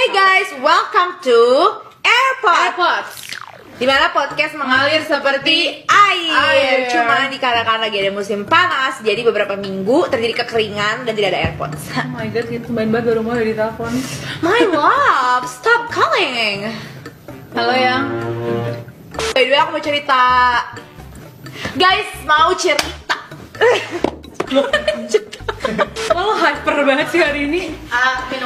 Hey guys, welcome to AirPods. Dimana podcast mengalir seperti air. Cuma di karena lagi ada musim panas, jadi beberapa minggu terjadi kekeringan dan tidak ada AirPods. Oh my god, itu main banget baru mau ditelepon. My love, stop calling. Halo yang. By the way, aku mau cerita. Guys, mau cerita. Lo hyper banget sih hari ini.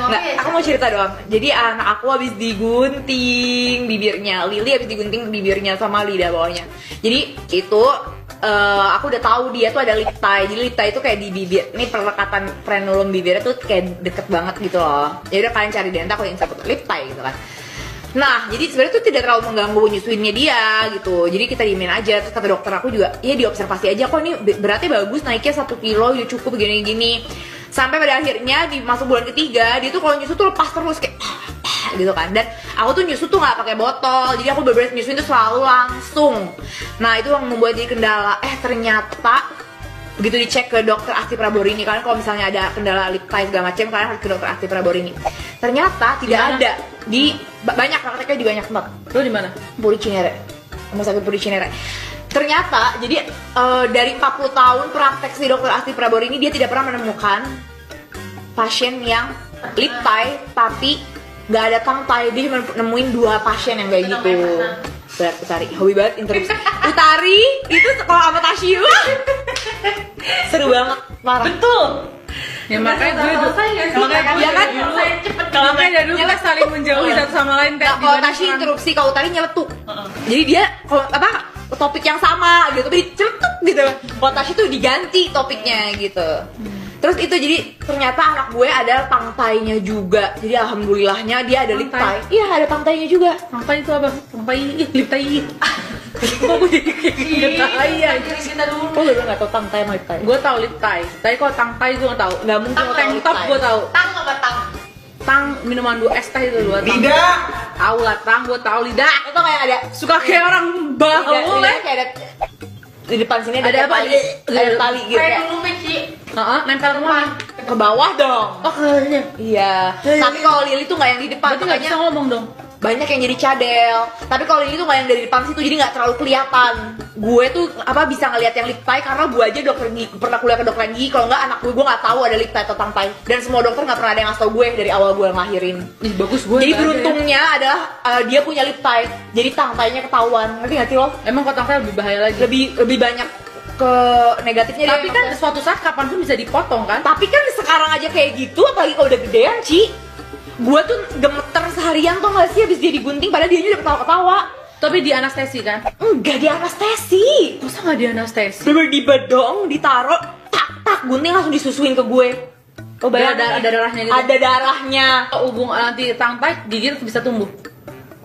Nggak, aku mau cerita doang. Jadi anak aku habis digunting bibirnya, Lily habis digunting bibirnya sama lidah bawahnya. Jadi itu aku udah tahu dia tuh ada lip tie. Jadi lip tie itu kayak di bibir. Ini perlekatan frenulum bibirnya tuh kayak deket banget gitu loh. Jadi udah kalian cari deh, aku yang sebut lip tie gitu kan. Nah, jadi sebenarnya tuh tidak terlalu mengganggu nyusuinnya dia gitu. Jadi kita diemin aja. Terus kata dokter aku juga, ya diobservasi aja kok ini beratnya bagus, naiknya 1 kilo, ya cukup gini-gini. Sampai pada akhirnya di masuk bulan ketiga, dia tuh kalau nyusu tuh lepas terus kayak gitu kan. Dan aku tuh nyusu tuh nggak pakai botol, jadi aku bener-bener nyusuin tuh selalu langsung. Nah, itu yang membuat jadi kendala. Ternyata begitu dicek ke dokter Asti Praborini, kalian kalau misalnya ada kendala lip tie segala macam, kalian harus ke dokter Asti Praborini. Ternyata tidak ada di banyak prakteknya di banyak tempat. Lo di mana? Puri Cinere, rumah sakit Puri Cinere. Ternyata jadi dari 40 tahun praktek si dokter Asti Praborini, dia tidak pernah menemukan pasien yang lip tie tapi nggak ada tongue tie. Dia nemuin 2 pasien yang kayak gitu. Berat Utari, hobi banget interupsi. Utari itu kalau sama Tasyu seru banget, parah. Betul. Ya makanya gue dulu kalau kayak dulu kita saling menjauhi satu sama lain kayak kalau Tasyu interupsi, kalau Utari nyeletuk. Jadi dia kalau topik yang sama gitu tapi diceletuk gitu. Kalau Tasyu tuh diganti topiknya gitu. Terus itu jadi ternyata anak gue ada tongue tie-nya juga. Jadi alhamdulillahnya dia ada lip tie. Iya, ada tongue tie-nya juga. Tongue tie itu apa? Tongue tie, lip tie. Kok gue jadi kayak tai aja. Oh, lu nggak tahu tongue tie sama lip tie? Gue tahu lip tie. Tapi kalau tongue tie gue nggak tahu. Nggak mungkin tank top gue tahu. Tang apa tang? Tang minuman 2 es teh itu 2 tang. Lidah. Tahu lah tang, gue tahu lidah. Itu kayak ada Suka kayak orang bau lidah, kayak ada di depan sini ada apa? Ada tali gitu Kayak ya. dulu Mici. Nempel kemana? Ke bawah dong. Oh kayaknya. Iya. Tapi kalau Lily tuh nggak yang di depan, Berarti nggak bisa makanya ngomong dong. banyak yang jadi cadel. Tapi kalau Lily tuh nggak yang dari depan situ, jadi nggak terlalu kelihatan. Gue tuh bisa ngelihat yang lip tie karena gue aja dokter gigi, pernah kuliah ke dokteran gigi. Kalau nggak anak gue nggak tahu ada lip tie atau tongue tie. Dan semua dokter nggak pernah ada yang ngasih tau gue dari awal gue ngelahirin. Ih, bagus gue. Jadi beruntungnya adalah dia punya lip tie, jadi tongue tie-nya ketahuan. Ngerti nggak sih lo? Emang kalau tongue tie lebih bahaya lagi. Lebih banyak ke negatifnya. Tapi kan suatu saat kapanpun bisa dipotong kan? Tapi kan sekarang aja kayak gitu, apalagi kalau udah gedean, Ci. Gue tuh gemeter seharian tuh gak sih habis dia digunting, padahal dia udah ketawa-ketawa. Tapi di anestesi kan? Enggak, di anestesi. Masa nggak di anestesi? Bener di bedong, ditaruh, tak gunting langsung disusuin ke gue. Oh, Ada darahnya gitu? Ada darahnya. Hubung nanti tongue tie, gigi bisa tumbuh.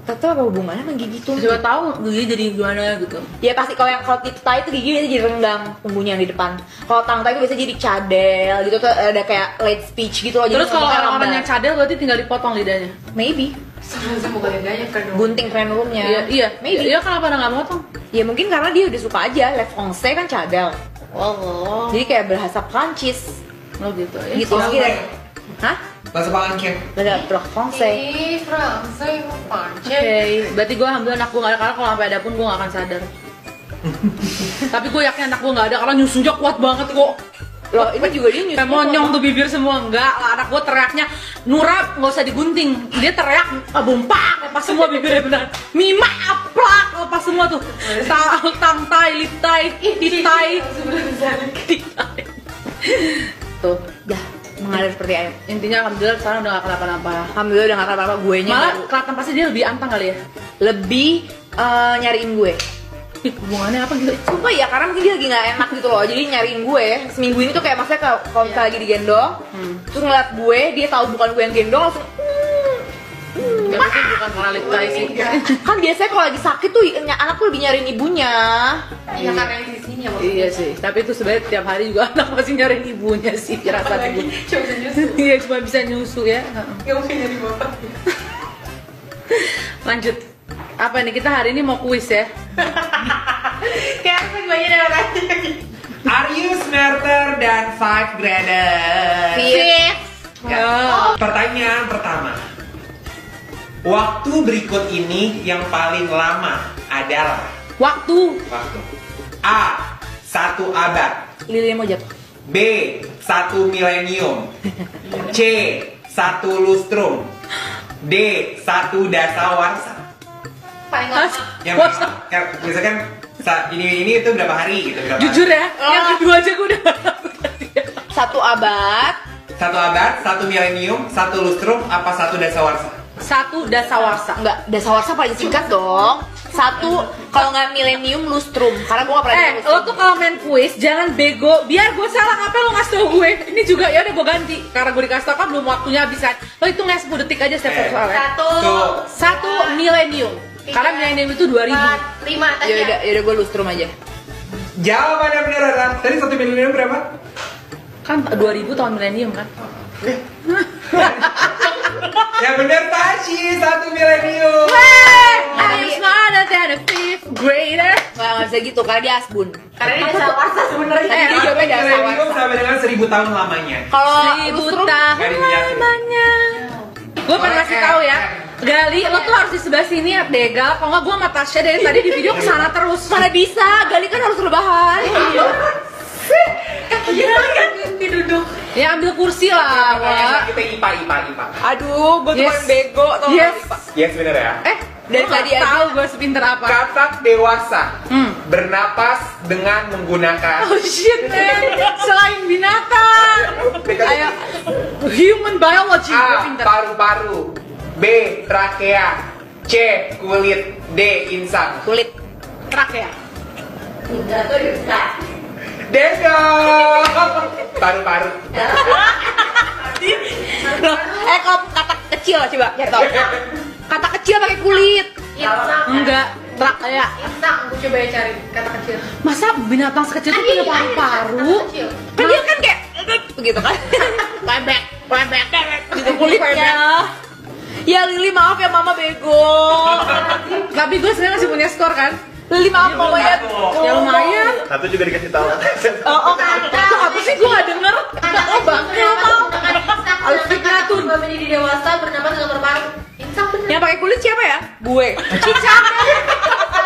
Tahu apa hubungannya sama gigi tuh? Coba tahu gigi jadi gimana gitu. Ya pasti kalau lip tie itu gigi biasanya jadi renggang tumbuhnya yang di depan. Kalau tongue tie itu biasanya jadi cadel gitu tuh, ada kayak late speech gitu loh. Terus kalau orang yang cadel berarti tinggal dipotong lidahnya? Maybe Sebenarnya bukan lidahnya kan. gunting frenulumnya. Iya. Maybe. Iya kenapa nggak motong? Ya mungkin karena dia udah suka aja. Le Français kan cadel. Oh. Jadi kayak bahasa Prancis Gitu ya. gitu sih. Hah? Bahasa Prancis. Bahasa Français. Ih, Fransai pancet. Oke, berarti gue alhamdulillah anak gue nggak ada, karena kalau sampai ada pun gue nggak akan sadar. Tapi gue yakin anak gue nggak ada karena nyusunya kuat banget kok. Loh, ini juga dia nyusun. Kayak monyong tuh bibir semua. Enggak lah, anak gue teriaknya Nura nggak usah digunting. Dia teriak bumpak lepas semua bibirnya benar. Mima aplak lepas semua tuh. Tang tai, lip tai, tit tai. Tuh, Ya, mengalir seperti air. intinya alhamdulillah sekarang udah gak kenapa-napa. Alhamdulillah udah gak apa-apa, gue nya Malah kelihatan pasti dia lebih antang kali ya. lebih nyariin gue. Ih, hubungannya apa gitu? Sumpah ya, karena mungkin dia lagi gak enak gitu loh. Jadi nyariin gue. Seminggu ini tuh kayak maksudnya kalau misalnya lagi digendong, terus ngeliat gue, dia tahu bukan gue yang gendong, langsung Ya itu bukan karena lip tie sih. kan biasanya kalau lagi sakit tuh anak tuh lebih nyariin ibunya. Ya karena yang sisinya Iya sih, tapi itu sebenarnya tiap hari juga anak masih nyariin ibunya sih, rasa ibu. Coba nyusu. Iya, cuma bisa nyusu ya. Gak mungkin nyari bapaknya. Lanjut. Apa nih, kita hari ini mau kuis ya? Kayak apa guanya lewat aja. Are you smarter than 5 graders? Fifth. Pertanyaan pertama. Waktu berikut ini yang paling lama adalah Waktu. A. 1 abad. Lili mau jatuh. B. 1 milenium. C. 1 lustrum. D. 1 dasawarsa. Paling lama. Yang misalkan ini itu berapa hari gitu, berapa Jujur ya, yang kedua aja gue udah 1 abad. 1 abad, 1 milenium, 1 lustrum, apa 1 dasawarsa? 1 dasawarsa. Enggak, dasawarsa paling singkat dong. 1 kalau nggak milenium lustrum. Karena gue nggak pernah dengar Lo lustrum. tuh kalau main kuis jangan bego. Biar gue salah, ngapain lo ngasih tau gue? Ini juga ya udah gue ganti. Karena gue dikasih tau kan belum waktunya habis kan. Lo hitung ya 10 detik aja setiap soalnya. 1 milenium. Karena milenium itu 2000. 5 tadi ya. Yaudah gue lustrum aja. Jawaban yang benar adalah tadi 1 milenium berapa? Kan 2000 tahun milenium kan. Yang benar Tashi, 1 milenium. I'm smarter than a fifth grader. Nggak bisa gitu karena dia asbun. Karena ini dasawarsa sebenarnya. Dia jawabnya Milenium dasawarsa. sama dengan 1000 tahun lamanya. Kalau 1000 lustrum tahun Nggak dijelasin. lamanya. Gue pengen kasih tahu ya, Gali, lo tuh harus di sebelah sini ya, Degal. Kalau nggak gue sama Tasya dari tadi di video kesana terus. mana bisa, Gali kan harus rebahan. Kakinya kan duduk. Ya ambil kursi lah, Wak. Kita IPA. Aduh, gue cuma Yes. bego tau nggak Yes. sih, Pak? Yes, benar ya. Dari tadi aja. tahu gue sepinter apa. Katak dewasa Hmm. bernapas dengan menggunakan Oh shit, man. Selain binatang. Ayo, human biology, gue A. pinter. Paru-paru, B. Trakea, C. Kulit, D. Insang. Kulit. Trakea. Deda. Paru-paru. Loh, kalau kata kecil coba cari tahu. Kata kecil pakai kulit. Insang. Enggak, trakea. Insang, gue coba ya cari kata kecil. Masa binatang sekecil itu punya paru-paru? Kata kecil. Kan dia kan kayak begitu kan. Lembek gitu kulitnya. Ya Lili maaf ya mama bego. Tapi gue sebenarnya masih punya skor kan? Lili maaf mama ya. Ya lumayan. Satu juga dikasih tahu. Oh, Itu apa sih gue gak denger? Oh bangke lo mau. Harus fitnatun. Gue menjadi dewasa bernapas dengan berparu. Insang bener. yang pakai kulit siapa ya? Gue.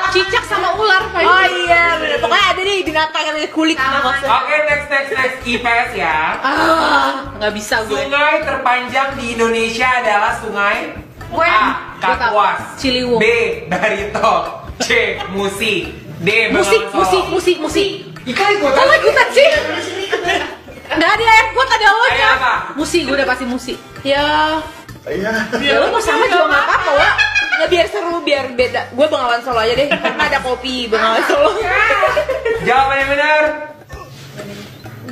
Cicak sama ular. Oh iya, bener. Pokoknya ada nih binatang yang pakai kulit. Oke, next IPS ya. Nggak bisa gue. Sungai terpanjang di Indonesia adalah sungai Gue. A. Kapuas, Ciliwung. B. Barito, C. Musi, D. Musik. Ikan ikutan. Kok lo ikutan sih? Nggak ada yang gue ada lo Ayo apa? Musi, gue udah pasti musi. Ya, Iya. Ya lo mau sama juga nggak apa-apa Wak. nggak biar seru, biar beda. Gue Bengawan Solo aja deh, karena ada kopi Bengawan Solo. Jawaban yang benar.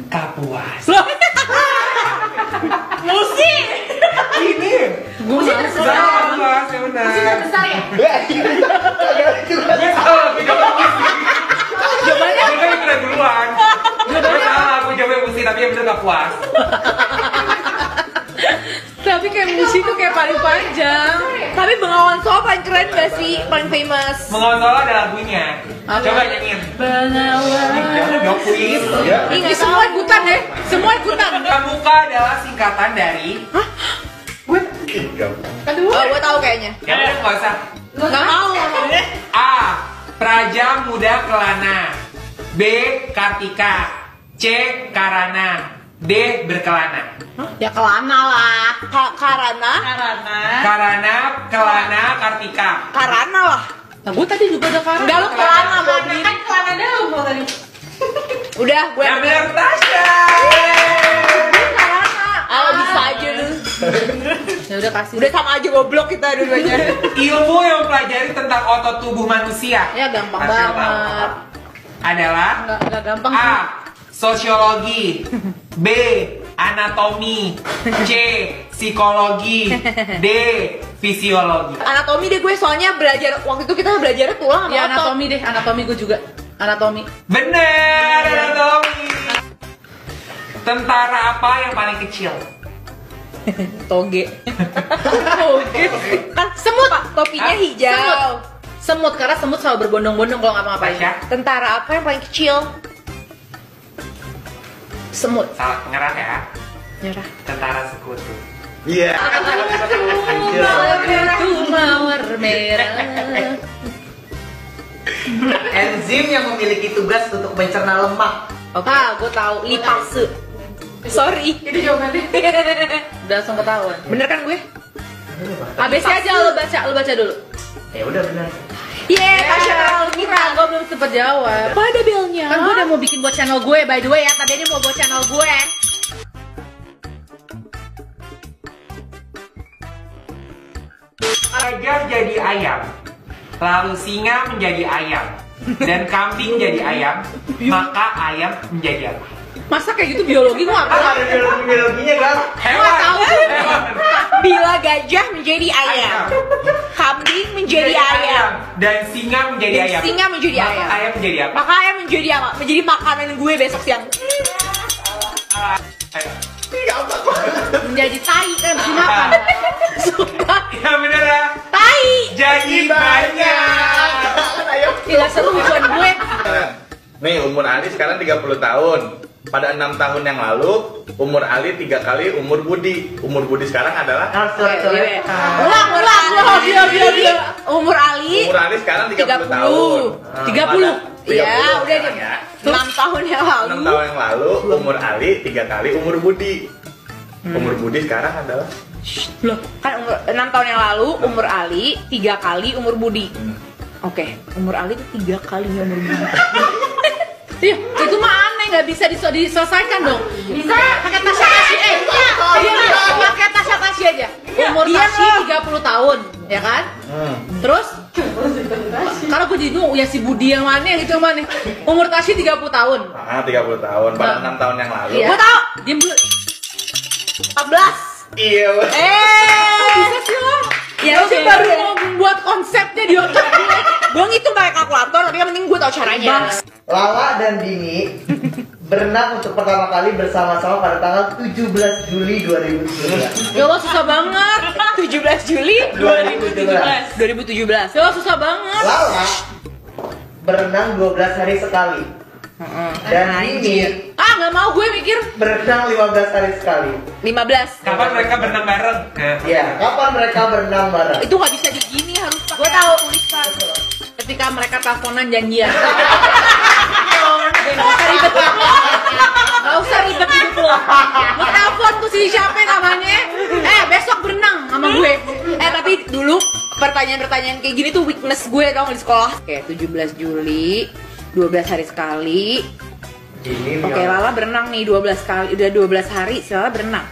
Kapuas. Musi. Ini. Gue males Salah Kapuas yang benar. Besar ya? Gue salah, gue jawab Musi. Jawabannya Gue kan udah duluan. Gue salah, gue jawab Musi tapi yang benar Kapuas. Tapi kayak musi tuh kayak paling panjang. tapi Bengawan Solo paling keren gak sih? Paling famous. Mengontrol ada lagunya. Coba nyanyiin. Jangan dong kuis. Ini semua ikutan deh. Semua ikutan. Pramuka adalah singkatan dari. Oh, gue tahu kayaknya. Yang benar nggak usah. Nggak mau. A. Praja Muda Kelana, B. Kartika, C. Karana, D. Berkelana. Ya kelana lah. Karana. Kelana, Kartika. Karana lah. Nah gue tadi juga ada karena. Enggak, lu Karana, Bobby. Kan kelana dalam lo tadi. Udah, gue Yang benar Tasya. Ah, bisa aja lu. Ya udah kasih. Udah sama aja goblok kita dua-duanya. Ilmu yang mempelajari tentang otot tubuh manusia. Ya gampang Tasya tahu. banget. Adalah Enggak gampang A. sih. Sosiologi, B. Anatomi, C. Psikologi, D. Fisiologi. Anatomi deh gue, soalnya belajar waktu itu kita belajar tulang sama Ya otot. anatomi deh, anatomi gue juga. Anatomi. Bener, anatomi. Tentara apa yang paling kecil? Toge. Oke. Kan semut, topinya Hah? hijau. Semut, karena semut selalu berbondong-bondong kalau ngapa-ngapain. Tasya? Tentara apa yang paling kecil? Semut. Salah, nyerah ya. Nyerah. Tentara sekutu. Iya. Itu mawar merah. Enzim yang memiliki tugas untuk mencerna lemak. Ah, gue tahu. Lipase. Sorry. Itu jawabannya. Udah langsung ketahuan. Bener kan gue? ABC aja lo baca dulu. Ya udah benar. Tasya Kira gue belum sempet jawab. Pada belnya. Kan gue udah mau bikin buat channel gue, by the way ya. Tadi ini mau buat channel gue. Gajah jadi ayam, lalu singa menjadi ayam, dan kambing jadi ayam, maka ayam menjadi apa? Masa kayak gitu biologi gue Kan apa? ada biologinya kan? Hewan. Hewan. Bila gajah menjadi ayam, kambing menjadi ayam, dan singa menjadi dan ayam. singa menjadi Maka ayam. ayam menjadi apa? Maka ayam menjadi apa? Menjadi makanan gue besok siang. Ayo. Menjadi tai kan dimakan. Suka Ya bener ya. tai. Jadi banyak. Tidak seru lucuan gue. Nih umur Ali sekarang 30 tahun. Pada 6 tahun yang lalu, umur Ali 3 kali umur Budi. Umur Budi sekarang adalah Ulang. Dia. Umur Ali umur Ali sekarang 30 tahun. 30. Ya, udah sekarang deh. ya. 6 tahun yang lalu. 6 tahun yang lalu, umur Ali 3 kali umur Budi. Umur Budi sekarang adalah Loh, Kan umur 6 tahun yang lalu umur Ali 3 kali umur Budi. Oke, umur Ali itu 3 kalinya umur Budi. iya, itu mah aneh, nggak bisa diselesaikan dong. Bisa pakai Tasya Tasya, pakai Tasya Tasya aja. Umur Iya, Tasya 30 tahun, ya kan? Terus karena gue jadi bingung, ya si Budi yang mana, yang itu yang mana? Umur Tasya 30 tahun. 30 tahun. Pada 6 tahun yang lalu. Iya. Gue tau, Diam dulu. 14. Iya. Bisa sih lo. Ya Lo sih udah. baru mau membuat konsepnya di otak gue. Gue ngitung pakai kalkulator, tapi yang penting gue tau caranya. Lala dan Dini berenang untuk pertama kali bersama-sama pada tanggal 17 Juli 2017. Ya lo susah banget. 17 Juli 2017. 2017. Ya lo susah banget. Lala berenang 12 hari sekali. Dan Dini Ah, nggak mau gue mikir. berenang 15 hari sekali. 15. Kapan mereka berenang bareng? Ya, kapan mereka berenang bareng? Itu gak bisa digini, harus pakai. Gue tahu. tulisan. Ketika mereka teleponan janjian. Gak usah ribet hidup lo. Lo telepon tuh si siapa namanya? Besok berenang sama gue. Tapi dulu pertanyaan-pertanyaan kayak gini tuh weakness gue dong di sekolah. Kayak 17 Juli, 12 hari sekali. Dini Oke, Lala berenang nih 12 kali, udah 12 hari, si Lala berenang.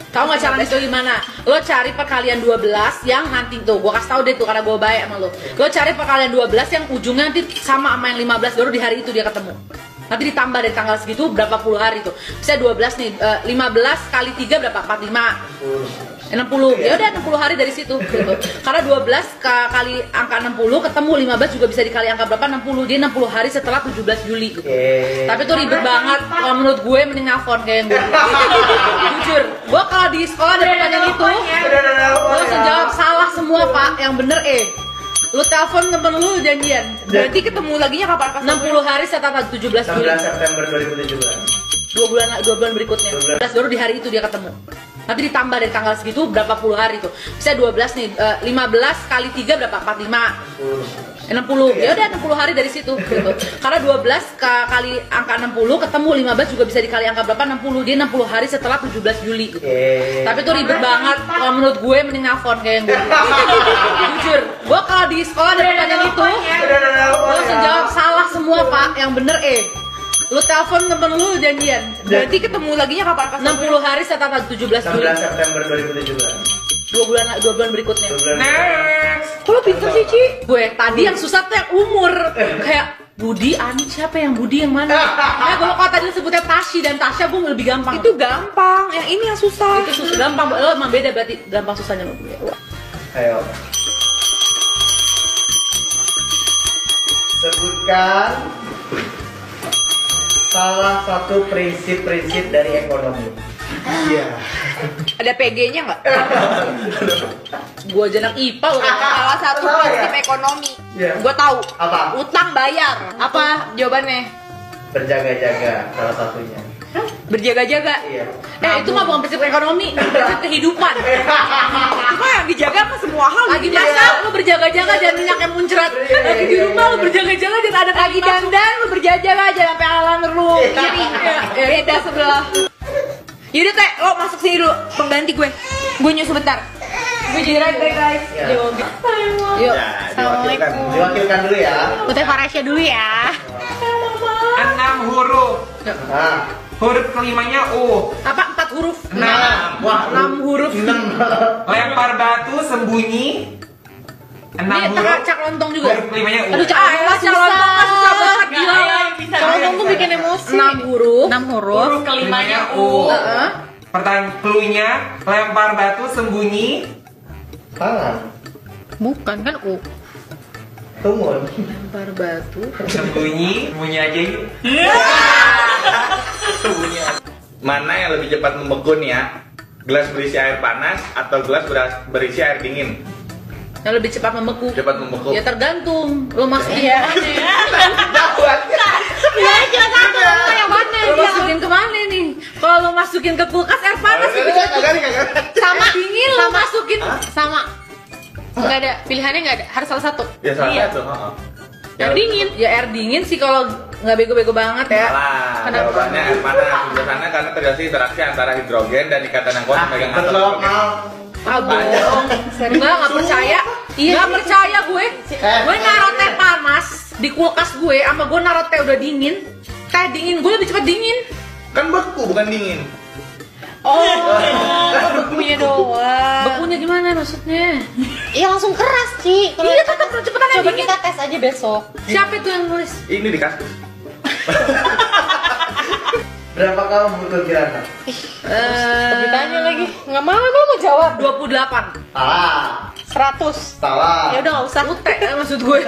Tahu nggak cara itu gimana? Lo cari perkalian 12 yang nanti tuh, gue kasih tau deh tuh karena gue baik sama lo. Lo cari perkalian 12 yang ujungnya nanti sama yang 15, baru di hari itu dia ketemu. Nanti ditambah dari tanggal segitu berapa puluh hari tuh. Bisa 12 nih, 15 kali 3 berapa? 45. 60. Ya udah 60 hari dari situ gitu. Karena 12 kali angka 60 ketemu 15 juga bisa dikali angka berapa? 60. Dia 60 hari setelah 17 Juli gitu. Tapi tuh ribet banget. Kalau menurut gue mending nelfon kayak yang gue. Jujur, gue kalau di sekolah ada pertanyaan itu, gue langsung jawab salah semua pak. Yang bener lu telepon temen lu janjian. Berarti ketemu laginya kapan? 60 hari setelah 17 Juli. 16 September 2017. 2 bulan berikutnya. 12 baru di hari itu dia ketemu. Nanti ditambah dari tanggal segitu berapa puluh hari tuh. Bisa 12 nih, 15 kali 3 berapa? 45. 60. Ya udah 60 hari dari situ gitu. Karena 12 kali angka 60 ketemu 15 juga bisa dikali angka berapa? 60. Dia 60 hari setelah 17 Juli gitu. Tapi tuh ribet banget. Kalau menurut gue mending nelfon kayak yang gue. Jujur, gue kalau di sekolah ada pertanyaan itu, gue langsung jawab salah semua pak. Yang bener lu telepon temen lu janjian. Berarti ketemu laginya kapan? 60 hari setelah 17 Juli. 16 September 2017. 2 bulan berikutnya. Kok lo pinter sih, Ci? Gue tadi yang susah tuh yang umur. Kayak Budi, Ani siapa yang Budi yang mana? Kalau tadi lu sebutnya Tasya dan Tasya gue lebih gampang. Itu gampang, yang ini yang susah. Itu susah gampang. Lo emang beda berarti gampang susahnya lo. Ayo. Sebutkan salah satu prinsip-prinsip dari ekonomi. Iya. Ada PG-nya nggak? Gue aja anak IPA lo. Salah satu Salah prinsip ya? ekonomi. Iya. Gue tahu. Apa? Utang bayar. Apa jawabannya? Berjaga-jaga salah satunya. Berjaga-jaga. Iya. Itu mah bukan prinsip ekonomi, prinsip kehidupan. Cuma yang dijaga apa semua hal. Lagi masak lu berjaga-jaga jangan minyaknya muncrat. Lagi di rumah lu berjaga-jaga jangan ada Lagi dandan lu berjaga-jaga aja sampai alam room kiri. Beda sebelah. Yaudah Teh, lo masuk sini dulu, pengganti gue. Gue nyusul bentar. Gue jadi right guys. Ya. Yuk. Ya, diwakilkan. Diwakilkan dulu ya. Putih Farasya dulu ya. 6 huruf. Nah, Huruf kelimanya U. Apa 4 huruf? 6. wah, 6 huruf. 6. Lempar batu sembunyi. 6 Ini huruf. cak lontong juga. Huruf kelimanya U. Aduh, cak lontong mah susah banget gila. Cak lontong tuh bikin emosi. 6 huruf. 6 huruf. Huruf kelimanya U. Pertanyaan cluenya, lempar batu sembunyi. Tangan. Bukan kan U. Tumun. Lempar batu. Sembunyi aja yuk. Mana yang lebih cepat membeku nih ya? Gelas berisi air panas atau gelas berisi air dingin? Yang lebih cepat membeku. Cepat membeku. Ya tergantung. Lo masukin kemana ya? Ya jelas aku yang mana Lo masukin kemana nih? Kalau lo masukin ke kulkas air panas lebih cepat. sama Dingin lo masukin. sama. Enggak ada pilihannya, enggak ada, harus salah satu. Ya salah Iya. satu. heeh. Air dingin. Ya air dingin sih kalau nggak bego-bego banget ya. Salah. Kenapa? Jawabannya air panas. Biasanya karena terjadi interaksi antara hidrogen dan ikatan yang kuat memegang atom. Terjawab mal. Ah bohong. Nggak percaya. Iya. Nggak percaya gue. Eh. Gue naruh teh panas di kulkas gue, sama gue naruh teh udah dingin. Teh dingin gue lebih cepat dingin. Kan beku bukan dingin. Oh, bekunya doang. Bekunya gimana maksudnya? Iya langsung keras, Ci. Kalau Iya tetap cepetan yang coba dingin. kita tes aja besok. Siapa itu yang nulis? Ini di kaskus. Berapa kamu butuh kirana? Ditanya lagi. Enggak mau, emang mau jawab. 28. Salah. 100. Salah. Ya udah enggak usah. Ute maksud gue.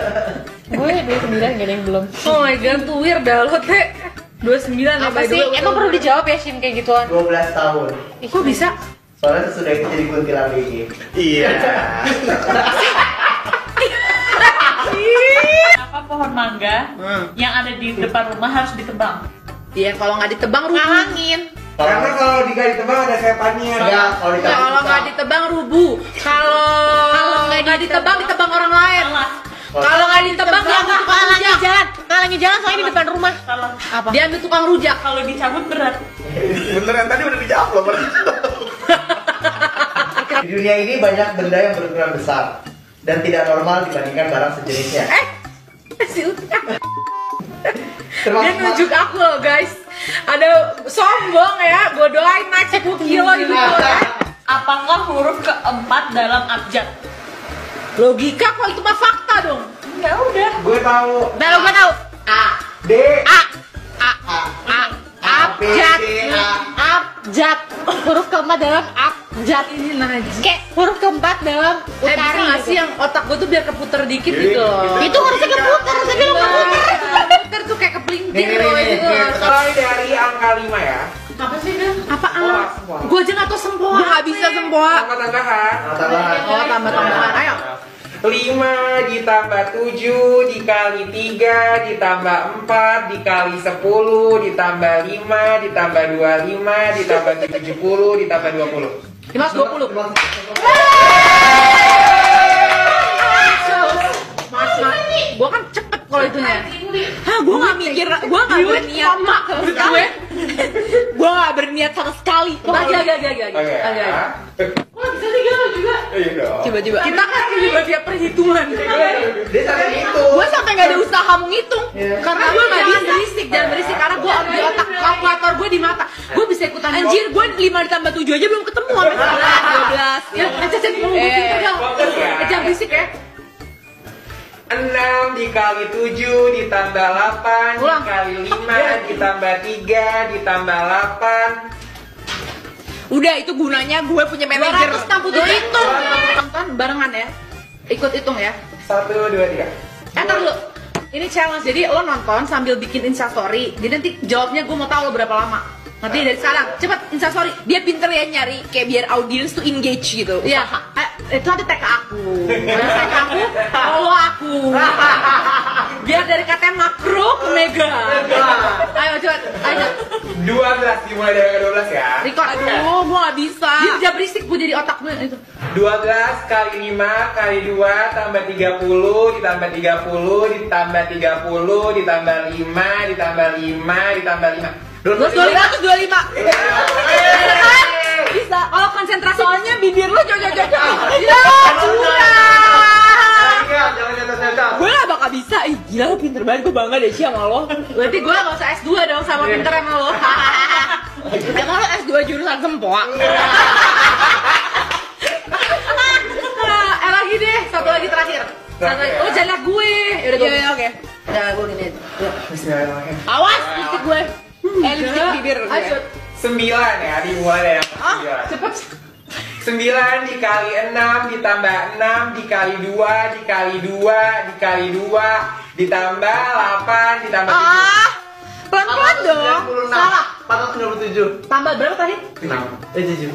Gue 29 gak ada yang belum. Oh my god, tuh weird dah lo teh. 29 ya Apa by the sih? way. Emang perlu dijawab ya Shin kayak gituan? 12 tahun. Ih, kok bisa? Soalnya sesudah itu jadi kuntilanak gigi. Iya. Kenapa pohon mangga yang ada di depan rumah harus ditebang? Iya, kalau nggak ditebang rubuh. Angin. Karena kalau digali tebang ada setannya. Enggak, kalau Ya, dikasih kalau nggak ditebang rubuh. Kalau nggak ditebang ditebang orang lain. Kalau nggak ditebang dia ambil tukang Ngalangin rujak. jalan. Ngalangin jalan soalnya di depan rumah. Salah. Apa? Dia ambil tukang rujak. Kalau dicabut berat. Beneran tadi udah dijawab loh. Di dunia ini banyak benda yang berukuran besar dan tidak normal dibandingkan barang sejenisnya. Si Uta. Dia Termasuk nunjuk aku loh guys. Ada sombong ya. Gue doain naik 10 kilo hidup lo ya. Apakah huruf keempat dalam abjad? Logika kok itu mah fakta dong. Ya udah. Gue tahu. Dah lo gua tahu. D. Abjad. Abjad. Huruf keempat dalam abjad. Ini najis. Kayak huruf keempat dalam Bisa utari. nggak sih gitu. yang otak gue tuh biar keputer dikit Jadi, gitu loh. kita- Itu harusnya keputar, tapi lo nggak putar. Keputer tuh kayak kepelintir loh gitu. Mulai dari angka 5 ya. Apa sih dia? Apaan? Gue aja nggak tau sempoa. Gue nggak bisa sempoa. Tambah-tambahan. tambahan. Oh tambah-tambahan. Ayo. 5 ditambah 7 dikali 3 ditambah 4 dikali 10 ditambah 5 ditambah 25 ditambah 70 ditambah 20. 520. Mas, gue kan cepet kalau itunya. Hah, gue nggak mikir, gue nggak berniat. Maksud gue, gue nggak berniat sama sekali. Agak. Oke. Kok bisa sih galau juga? Iya dong. Coba. Kita kan juga tiap perhitungan. Dia sampai gitu. Gue sampai nggak ada usaha menghitung karena gue nggak bisa berisik, jangan berisik karena gue di otak kalkulator gue di mata. Gue bisa ikutan. Anjir, gue 5 ditambah 7 aja belum ketemu sampai 12. Ya, Cecep ngomong pintar dong. Jangan berisik ya. 6 dikali 7 ditambah 8 Ulang. dikali 5 ditambah 3 ditambah 8. Udah itu gunanya gue punya manajer. 267. Hitung. Tonton barengan ya. Ikut hitung ya. 1 2 3. Ntar dulu. Ini challenge. Jadi lo nonton sambil bikin instastory. Jadi nanti jawabnya gue mau tahu lo berapa lama. Nanti dari sekarang cepet instastory. Dia pinter ya nyari kayak biar audiens tuh engage gitu. Iya. Itu nanti tag ke aku. Tag ke aku. Follow aku. Biar dari kata makro ke mega. Ayo coba, ayo. 12 dimulai dari angka 12 ya. Record. Aduh, gua nggak bisa. Dia berisik gua jadi otak gue itu. 12 kali 5 kali 2 tambah 30 ditambah 30 ditambah 30 ditambah 5 ditambah 5 ditambah 5. 225. Bisa. Kalau konsentrasi Soalnya bibir lu cocok. Ya, Jangan nyata-nyata. gue gak bakal bisa. Ih, gila lu pinter banget. Gue bangga deh Ci sama lo. berarti gue gak usah S2 dong sama pinter sama lo. Emang lo S2 jurusan sempoa? Lagi deh, satu lagi terakhir. Satu lagi. Oh, jangan liat gue. Yaudah gue. Iya, oke. Udah gue gini. Bismillahirrahmanirrahim. Awas lipstick gue. Lipstick bibir gue. Ayo. 9 ya, dimulai dari angka 9. Cepet. 9 dikali 6 ditambah 6 dikali 2 dikali 2 dikali 2 ditambah 8 ditambah 7. Ah, pelan-pelan dong. 496. Salah. 497. Tambah berapa tadi? 7.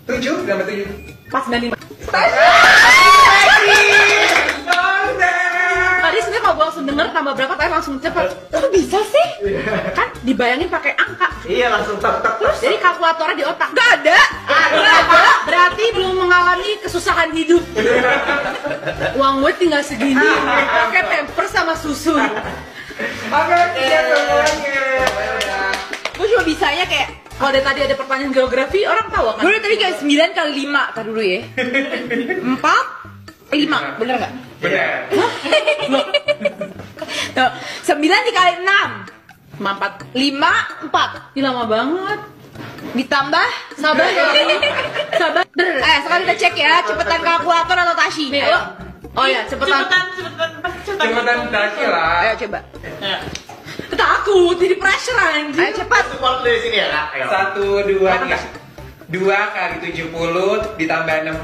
7 ditambah 7. 495. Nonsense. Tadi sebenarnya kalau gue langsung denger tambah berapa tadi langsung cepet. Kok bisa sih? Kan dibayangin pakai angka. Iya langsung tak. Terus jadi kalkulatornya di otak. Gak ada. Berarti belum mengalami kesusahan hidup. Uang gue tinggal segini. Pakai pamper sama susu. Oke, semuanya. Gue cuma bisanya kayak Kalau dari tadi ada pertanyaan geografi, orang tahu kan? gue tadi kayak 9 kali 5. Tar dulu ya. 4 5, bener nggak? Bener. Tuh, 9 dikali 6 4. 5 4 Ini lama banget. ditambah Sabar ya. Sabar. sekarang kita cek ya, cepetan kalkulator atau Tashi. Nih, Ayo. Oh ya, cepetan. Cepetan daki lah. Ayo coba. Takut, jadi pressure anjing. Ayo cepat. Support dari sini ya kak. Ayo. 1, 2, 3. 2 kali 70 ditambah 60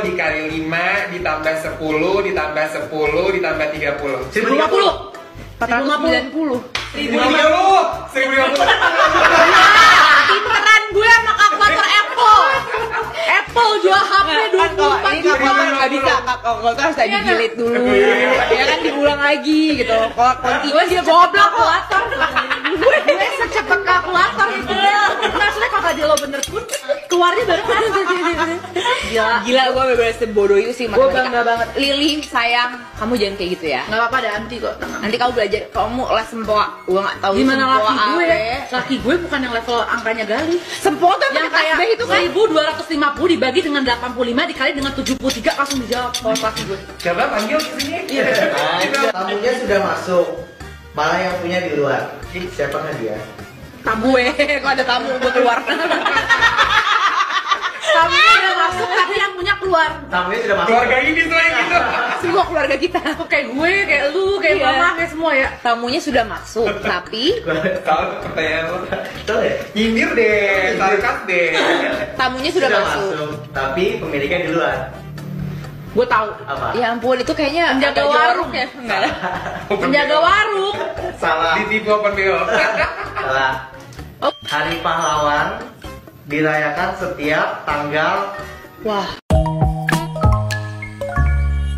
dikali 5 ditambah 10 ditambah 10 ditambah 30. 50. 490. 1050. 1050. Pinteran gue sama kalkulator Apple. Apple jual HP Kalau 24 ini juta. kalkulator nggak bisa, kalkulator harus tadi jilid dulu, ya kan diulang lagi gitu. Kalau kontinu dia goblok kalkulator. Gue secepat kalkulator itu. Maksudnya kalau tadi lo bener pun keluarnya baru pas. Gila, gue bener-bener sebodoh itu sih Gue matematika. bangga banget. Lili, sayang, kamu jangan kayak gitu ya. Nggak apa-apa, ada anti kok, tenang. Nanti kamu belajar, kamu les sempoa. Gue nggak tahu Gimana sempoa laki gue? apa. Laki gue bukan yang level angkanya Gali. Sempoa tuh Yang kayak itu kan. 1250 dibagi dengan 85 dikali dengan 73 langsung dijawab kalau laki gue. Coba panggil ke sini. Nah, tamunya sudah masuk. Malah yang punya di luar. Ih, siapa kan dia? Gue, kok ada tamu gue keluar. Tamunya udah masuk tapi yang punya keluar. Tamunya sudah masuk. Keluarga ini selain gitu. Semua keluarga kita. Kayak gue, kayak lu, kayak Iya. mama, kayak semua ya. Tamunya sudah masuk, tapi Tahu pertanyaan lo. Betul ya? Nyindir deh, sarkas deh. tamunya sudah masuk. Tapi pemiliknya di luar. Gue tahu. Apa? Ya ampun, itu kayaknya Penjaga agak warung jorok ya. Enggak lah. Penjaga warung. Salah. Ditipu open BO. Salah. Oh. Hari Pahlawan dirayakan setiap tanggal Wah,